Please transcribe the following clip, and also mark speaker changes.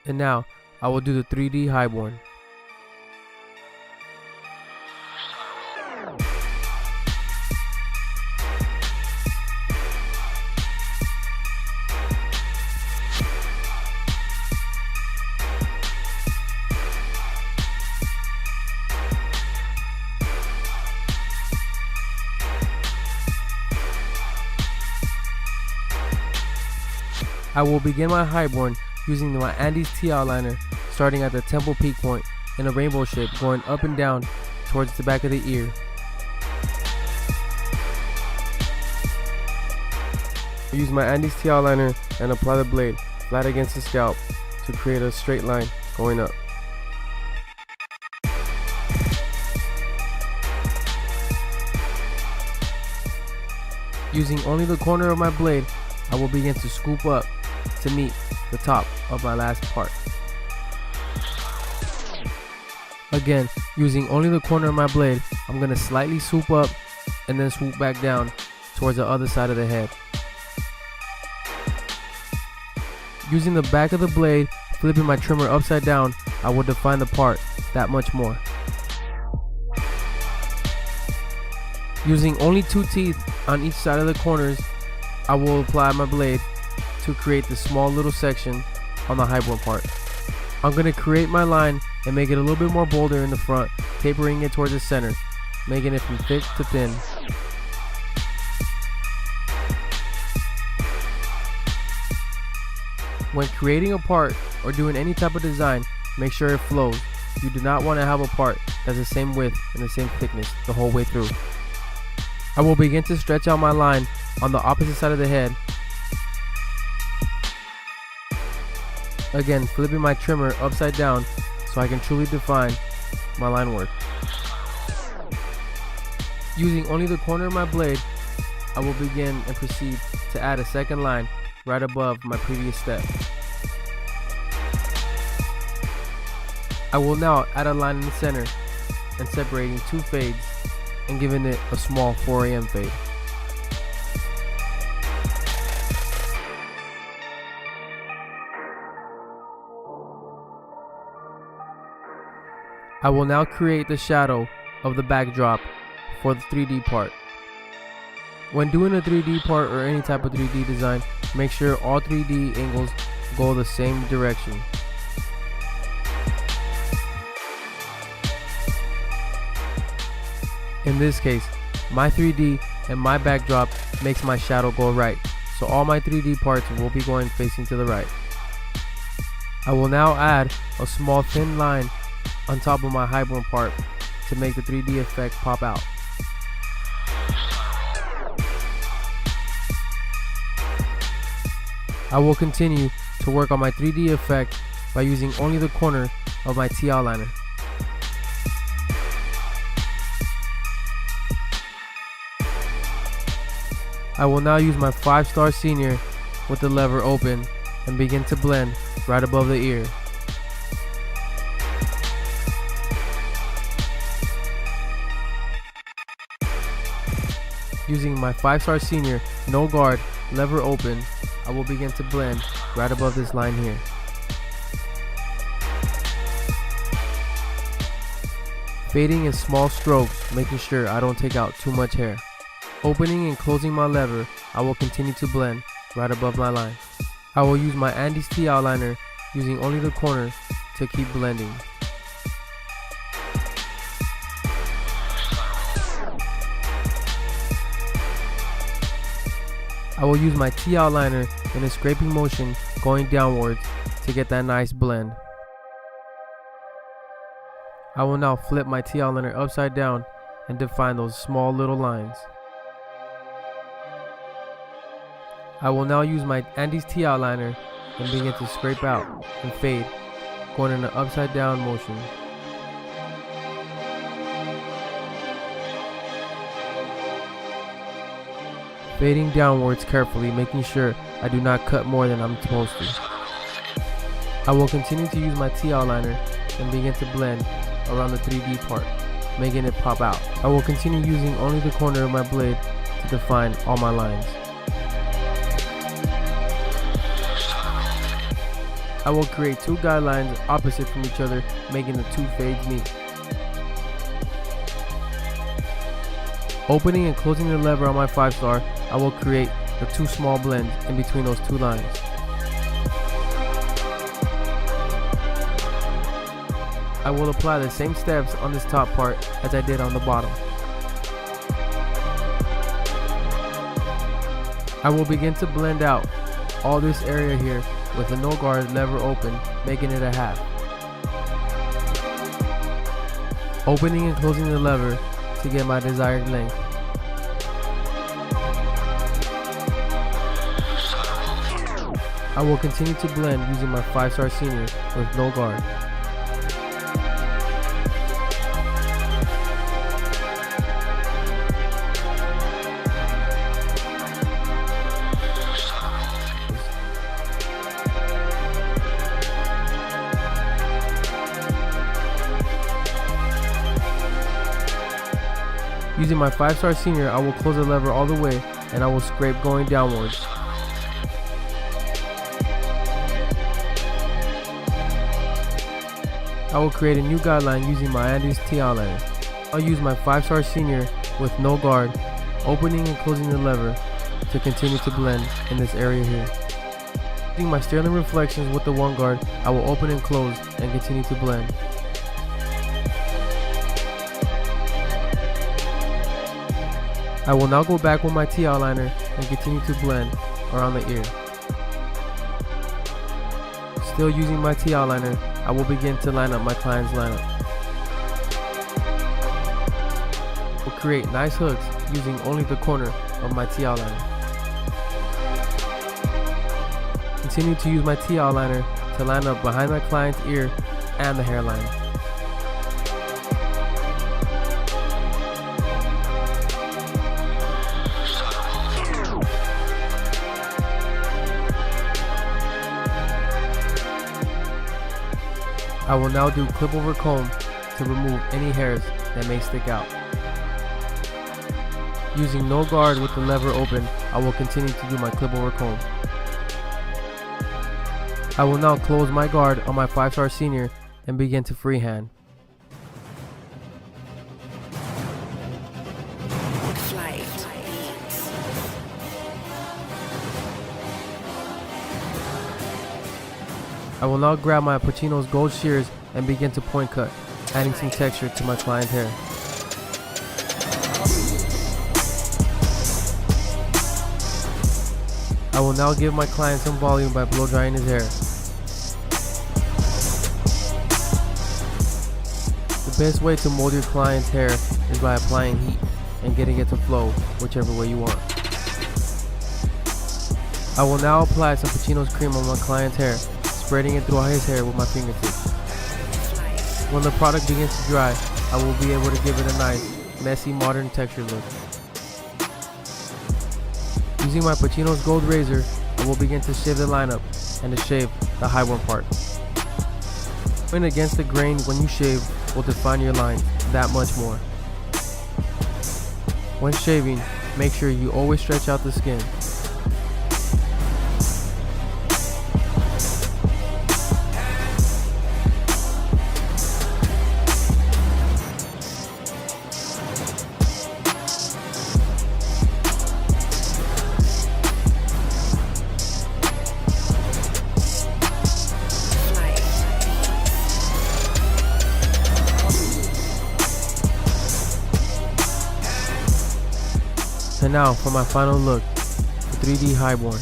Speaker 1: And now, I will do the 3D highborn. I will begin my highborn using my Andes T outliner, starting at the temple peak point in a rainbow shape going up and down towards the back of the ear. I use my Andes T outliner and apply the blade flat against the scalp to create a straight line going up. Using only the corner of my blade, I will begin to scoop up to meet the top of my last part. Again, using only the corner of my blade, I'm going to slightly swoop up and then swoop back down towards the other side of the head. Using the back of the blade, flipping my trimmer upside down, I will define the part that much more. Using only 2 teeth on each side of the corners, I will apply my blade to create this small little section on the highborn part. I'm going to create my line and make it a little bit more bolder in the front, tapering it towards the center, making it from thick to thin. When creating a part or doing any type of design, make sure it flows. You do not want to have a part that's the same width and the same thickness the whole way through. I will begin to stretch out my line on the opposite side of the head. Again, flipping my trimmer upside down so I can truly define my line work. Using only the corner of my blade, I will begin and proceed to add a second line right above my previous step. I will now add a line in the center and separating 2 fades and giving it a small 4 AM fade. I will now create the shadow of the backdrop for the 3D part. When doing a 3D part or any type of 3D design, make sure all 3D angles go the same direction. In this case, my 3D and my backdrop makes my shadow go right, so all my 3D parts will be going facing to the right. I will now add a small thin line on top of my highborn part to make the 3D effect pop out. I will continue to work on my 3D effect by using only the corner of my T outliner. I will now use my 5-star senior with the lever open and begin to blend right above the ear. Using my 5-star senior, no guard, lever open, I will begin to blend right above this line here. Fading in small strokes, making sure I don't take out too much hair. Opening and closing my lever, I will continue to blend right above my line. I will use my Andes T outliner, using only the corner to keep blending. I will use my T outliner in a scraping motion going downwards to get that nice blend. I will now flip my T outliner upside down and define those small little lines. I will now use my Andes T outliner and begin to scrape out and fade, going in an upside down motion. Fading downwards carefully, making sure I do not cut more than I'm supposed to. I will continue to use my T outliner and begin to blend around the 3D part, making it pop out. I will continue using only the corner of my blade to define all my lines. I will create two guidelines opposite from each other, making the two fades meet. Opening and closing the lever on my 5-star, I will create the two small blends in between those two lines. I will apply the same steps on this top part as I did on the bottom. I will begin to blend out all this area here with the no guard lever open, making it a half. Opening and closing the lever to get my desired length. I will continue to blend using my 5-star senior with no guard. Using my 5-star senior, I will close the lever all the way and I will scrape going downwards. I will create a new guideline using my Andes T eyeliner. I'll use my 5-star senior with no guard, opening and closing the lever to continue to blend in this area here. Using my Sterling Reflections with the 1 guard, I will open and close and continue to blend. I will now go back with my T eyeliner and continue to blend around the ear. Still using my T eyeliner, I will begin to line up my client's lineup. I will create nice hooks using only the corner of my T eyeliner. Continue to use my T eyeliner to line up behind my client's ear and the hairline. I will now do clip over comb to remove any hairs that may stick out. Using no guard with the lever open, I will continue to do my clip over comb. I will now close my guard on my 5-star senior and begin to freehand. I will now grab my Pacino's gold shears and begin to point cut, adding some texture to my client's hair. I will now give my client some volume by blow drying his hair. The best way to mold your client's hair is by applying heat and getting it to flow whichever way you want. I will now apply some Pacino's cream on my client's hair, spreading it throughout his hair with my fingertips. When the product begins to dry, I will be able to give it a nice, messy, modern texture look. Using my Pacino's gold razor, I will begin to shave the lineup and to shave the highborn part. Going against the grain when you shave will define your line that much more. When shaving, make sure you always stretch out the skin. And now for my final look, the 3D highborn.